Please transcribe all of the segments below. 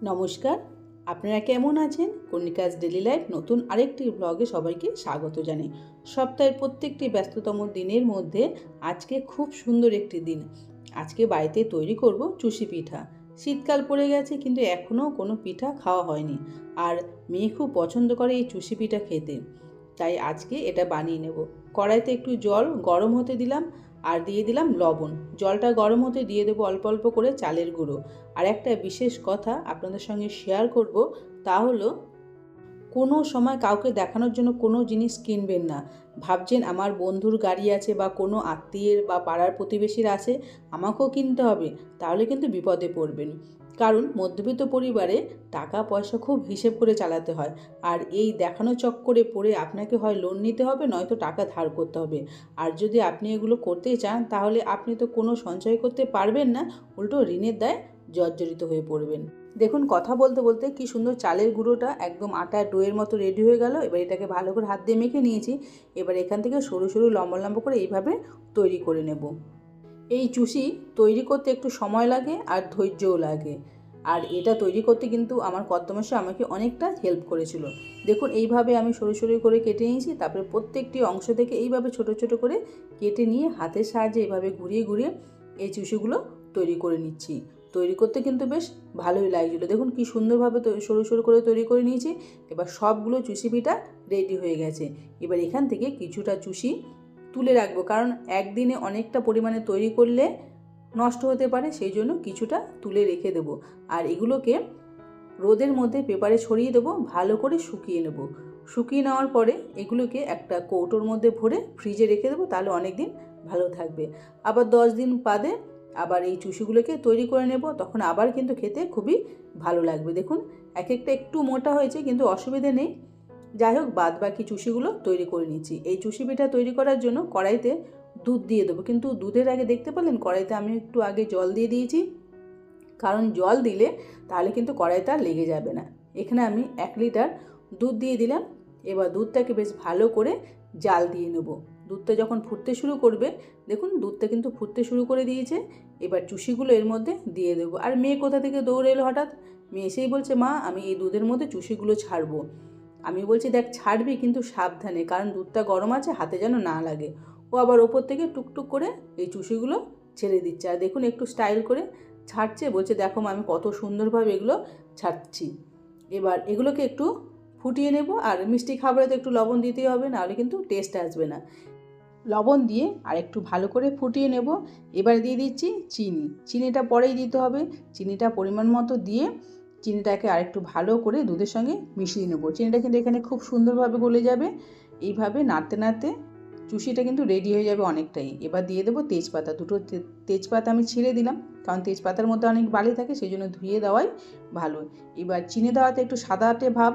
নমস্কার, আপনারা কেমন আছেন? কর্ণিকাজ ডেলি লাইফ নতুন আরেকটি ব্লগে সবাইকে স্বাগত জানাই। সপ্তাহের প্রত্যেকটি ব্যস্ততম দিনের মধ্যে আজকে খুব সুন্দর একটি দিন। আজকে বাড়িতে তৈরি করব চুষি পিঠা। শীতকাল পড়ে গেছে কিন্তু এখনও কোনো পিঠা খাওয়া হয়নি, আর মেয়ে খুব পছন্দ করে এই চুষি পিঠা খেতে। তাই আজকে এটা বানিয়ে নেব। কড়াইতে একটু জল গরম হতে দিলাম আর দিয়ে দিলাম লবণ। জলটা গরম হতে দিয়ে দেবো অল্প অল্প করে চালের গুঁড়ো। আর একটা বিশেষ কথা আপনাদের সঙ্গে শেয়ার করব, তা হলো কোনো সময় কাউকে দেখানোর জন্য কোনো জিনিস কিনবেন না। ভাবছেন আমার বন্ধুর গাড়ি আছে বা কোনো আত্মীয়ের বা পাড়ার প্রতিবেশীর আছে, আমাকেও কিনতে হবে, তাহলে কিন্তু বিপদে পড়বেন। কারণ মধ্যবিত্ত পরিবারে টাকা পয়সা খুব হিসেব করে চালাতে হয়, আর এই দেখানো চক্করে পড়ে আপনাকে হয় লোন নিতে হবে, নয়তো টাকা ধার করতে হবে। আর যদি আপনি এগুলো করতে চান তাহলে আপনি তো কোনো সঞ্চয় করতে পারবেন না, উল্টো ঋণের দায় জর্জরিত হয়ে পড়বেন। দেখুন, কথা বলতে বলতে কি সুন্দর চালের গুঁড়োটা একদম আটার ডোয়ের মতো রেডি হয়ে গেল। এবার এটাকে ভালো করে হাত দিয়ে মেখে নিয়েছি। এবার এখান থেকে সরু সরু লম্বা লম্বা করে এইভাবে তৈরি করে নেব। এই চুষি তৈরি করতে একটু সময় লাগে আর ধৈর্যও লাগে। আর এটা তৈরি করতে কিন্তু আমার কর্তামশাই আমাকে অনেকটা হেল্প করেছিল। দেখুন, এইভাবে আমি সরু সরু করে কেটে নিয়েছি। তারপরে প্রত্যেকটি অংশ থেকে এইভাবে ছোট ছোট করে কেটে নিয়ে হাতের সাহায্যে এইভাবে ঘুরিয়ে ঘুরিয়ে এই চুষিগুলো তৈরি করে নিচ্ছি। তৈরি করতে কিন্তু বেশ ভালোই লাগছিলো। দেখুন কি সুন্দরভাবে সরু সরু করে তৈরি করে নিয়েছি। এবার সবগুলো চুষি পিঠা রেডি হয়ে গেছে। এবার এখান থেকে কিছুটা চুষি তুলে রাখবো, কারণ একদিনে অনেকটা পরিমাণে তৈরি করলে নষ্ট হতে পারে, সেই জন্য কিছুটা তুলে রেখে দেবো। আর এগুলোকে রোদের মধ্যে পেপারে ছড়িয়ে দেবো, ভালো করে শুকিয়ে নেব। শুকিয়ে নেওয়ার পরে এগুলোকে একটা কৌটোর মধ্যে ভরে ফ্রিজে রেখে দেবো, তাহলে অনেক দিন ভালো থাকবে। আবার 10 দিন বাদে আবার এই চুষিগুলোকে তৈরি করে নেব, তখন আবার কিন্তু খেতে খুবই ভালো লাগবে। দেখুন, এক একটা একটু মোটা হয়েছে কিন্তু অসুবিধে নেই। যাই হোক, বাদ বাকি চুষিগুলো তৈরি করে নিচ্ছি। এই চুষি পিঠা তৈরি করার জন্য কড়াইতে দুধ দিয়ে দেবো, কিন্তু দুধের আগে দেখতে পেলেন কড়াইতে আমি একটু আগে জল দিয়ে দিয়েছি, কারণ জল দিলে তাহলে কিন্তু কড়াইটা লেগে যাবে না। এখানে আমি 1 লিটার দুধ দিয়ে দিলাম। এবার দুধটাকে বেশ ভালো করে জাল দিয়ে নেব। দুধটা যখন ফুটতে শুরু করবে, দেখুন দুধটা কিন্তু ফুটতে শুরু করে দিয়েছে। এবার চুষিগুলো এর মধ্যে দিয়ে দেবো। আর মেয়ে কোথা থেকে দৌড়ে এলো হঠাৎ, মেয়ে এসেই বলছে, মা আমি এই দুধের মধ্যে চুষিগুলো ছাড়বো। আমি বলছি, দেখ ছাড়বি কিন্তু সাবধানে, কারণ দুধটা গরম আছে, হাতে যেন না লাগে। ও আবার ওপর থেকে টুকটুক করে এই চুষিগুলো ছেড়ে দিচ্ছে। আর দেখুন একটু স্টাইল করে ছাড়ছে, বলছে দেখো মা আমি কত সুন্দরভাবে এগুলো ছাড়ছি। এবার এগুলোকে একটু ফুটিয়ে নেব। আর মিষ্টি খাবারে তো একটু লবণ দিতেই হবে, নাহলে কিন্তু টেস্ট আসবে না। লবণ দিয়ে আর একটু ভালো করে ফুটিয়ে নেব। এবার দিয়ে দিচ্ছি চিনি। চিনিটা পরেই দিতে হবে। চিনিটা পরিমাণ মতো দিয়ে চিনিটাকে আরেকটু ভালো করে দুধের সঙ্গে মিশিয়ে নেব। চিনিটা কিন্তু এখানে খুব সুন্দরভাবে গলে যাবে। এইভাবে নাড়তে নাড়তে চুষিটা কিন্তু রেডি হয়ে যাবে অনেকটাই। এবার দিয়ে দেবো তেজপাতা। দুটো তেজপাতা আমি ছিঁড়ে দিলাম, কারণ তেজপাতার মধ্যে অনেক বালি থাকে, সেই জন্য ধুয়ে দেওয়াই ভালো। এবার চিনি দেওয়াতে একটু সাদাটে ভাব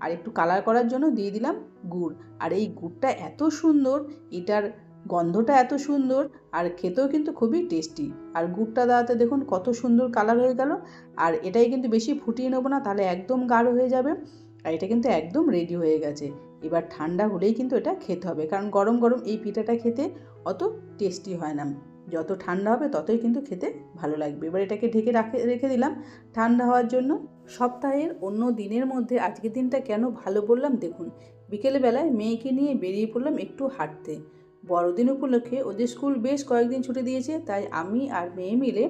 আর একটু কালার করার জন্য দিয়ে দিলাম গুড়। আর এই গুড়টা এত সুন্দর, এটার গন্ধটা এত সুন্দর, আর খেতেও কিন্তু খুবই টেস্টি। আর গুড়টা দেওয়াতে দেখুন কত সুন্দর কালার হয়ে গেল। আর এটাই কিন্তু বেশি ফুটিয়ে নেবো না, তাহলে একদম গাঢ় হয়ে যাবে। আর এটা কিন্তু একদম রেডি হয়ে গেছে। এবার ঠান্ডা হলেই কিন্তু এটা খেতে হবে, কারণ গরম গরম এই পিঠাটা খেতে অত টেস্টি হয় না। যত ঠান্ডা হবে ততই কিন্তু খেতে ভালো লাগবে। এবার এটাকে ঢেকে রেখে দিলাম ঠান্ডা হওয়ার জন্য। সপ্তাহের অন্য দিনের মধ্যে আজকের দিনটা কেন ভালো বললাম দেখুন। বিকেলবেলায় মেয়েকে নিয়ে বেরিয়ে পড়লাম একটু হাঁটতে। বড়দিন উপলক্ষে ওদের স্কুল বেশ কয়েকদিন ছুটি দিয়েছে, তাই আমি আর মেয়ে মিলে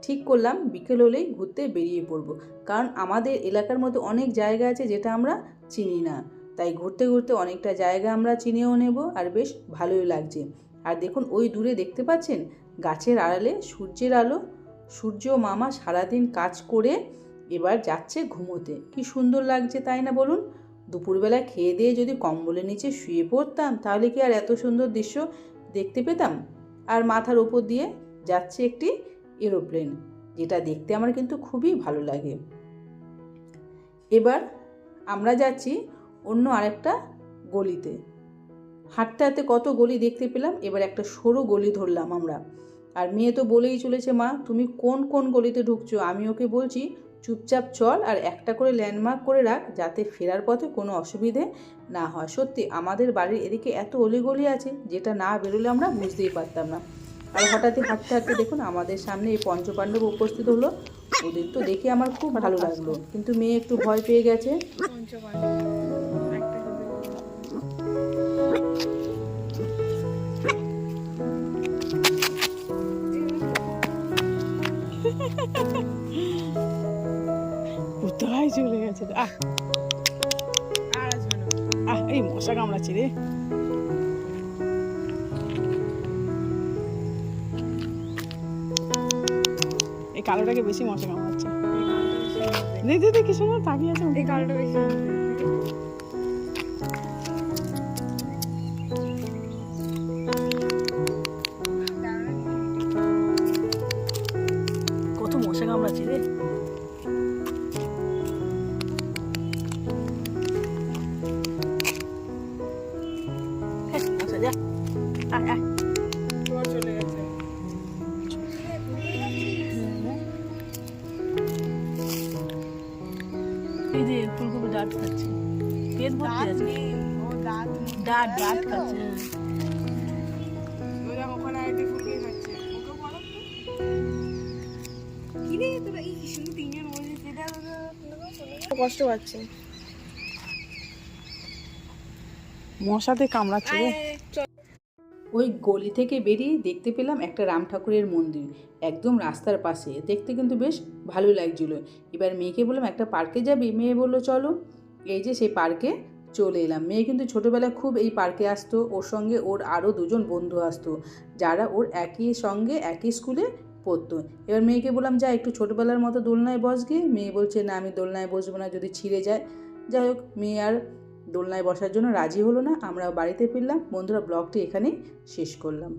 ঠিক করলাম বিকেল হলেই ঘুরতে বেরিয়ে পড়ব। কারণ আমাদের এলাকার মধ্যে অনেক জায়গা আছে যেটা আমরা চিনি না, তাই ঘুরতে ঘুরতে অনেকটা জায়গা আমরা চিনেও নেব, আর বেশ ভালোই লাগছে। আর দেখুন ওই দূরে দেখতে পাচ্ছেন গাছের আড়ালে সূর্যের আলো। সূর্য মামা সারাদিন কাজ করে এবার যাচ্ছে ঘুমোতে। কি সুন্দর লাগছে তাই না বলুন? দুপুরবেলা খেয়ে দিয়ে যদি কম্বলের নিচে শুয়ে পড়তাম, তাহলে কি আর এত সুন্দর দৃশ্য দেখতে পেতাম? আর মাথার ওপর দিয়ে যাচ্ছে একটি এরোপ্লেন, যেটা দেখতে আমার কিন্তু খুবই ভালো লাগে। এবার আমরা যাচ্ছি অন্য আরেকটা গলিতে। হাঁটতে হাঁটতে কত গলি দেখতে পেলাম। এবার একটা সরু গলি ধরলাম আমরা। আর মেয়ে তো বলেই চলেছে, মা তুমি কোন কোন গলিতে ঢুকছো? আমি ওকে বলছি চুপচাপ চল, আর একটা করে ল্যান্ডমার্ক করে রাখ, যাতে ফেরার পথে কোনো অসুবিধে না হয়। সত্যি আমাদের বাড়ির এদিকে এত অলিগলি আছে, যেটা না বেরোলে আমরা বুঝতেই পারতাম না। আর হঠাৎই হাঁটতে হাঁটতে দেখুন আমাদের সামনে এই পঞ্চপাণ্ডব উপস্থিত হলো। ওদের তো দেখে আমার খুব ভালো লাগলো, কিন্তু মেয়ে একটু ভয় পেয়ে গেছে। কোথায় চলে গেছে? এই মশা কামড়াচ্ছে রে। এই কালোটাকে বেশি মশা কামড়াচ্ছে। দে কি সুন্দর তাকিয়ে আছে। এই কালোটা বেশি কত মশা কামড়াচ্ছে রে। আচ্ছা যা, চলে গেছে। এই যে ফুলকপি ডাঁট খাচ্ছে, পেট ভর্তি আছে। ডাঁট খাচ্ছে। কষ্ট পাচ্ছে, মশাতে কামড়াচ্ছে। ওই গলি থেকে বেরিয়ে দেখতে পেলাম একটা রাম ঠাকুরের মন্দির, একদম রাস্তার পাশে। দেখতে কিন্তু বেশ ভালো লাগছিল। এবার মেয়েকে বললাম একটা পার্কে যাবি? মেয়ে বললো চলো। এই যে সেই পার্কে চলে এলাম। মেয়ে কিন্তু ছোটোবেলায় খুব এই পার্কে আসতো, ওর সঙ্গে ওর আরও দুজন বন্ধু আসতো, যারা ওর একই সঙ্গে একই স্কুলে পড়তো। এবার মেয়েকে বললাম যা একটু ছোটোবেলার মতো দোলনায় বস গিয়ে। মেয়ে বলছে না আমি দোলনায় বসবো না, যদি ছিঁড়ে যায়। যাই হোক, মেয়ে আর দোলনায় বসার জন্য রাজি হলো না। আমরা বাড়িতে ফিরলাম। বন্ধুরা, ব্লগটি এখানেই শেষ করলাম।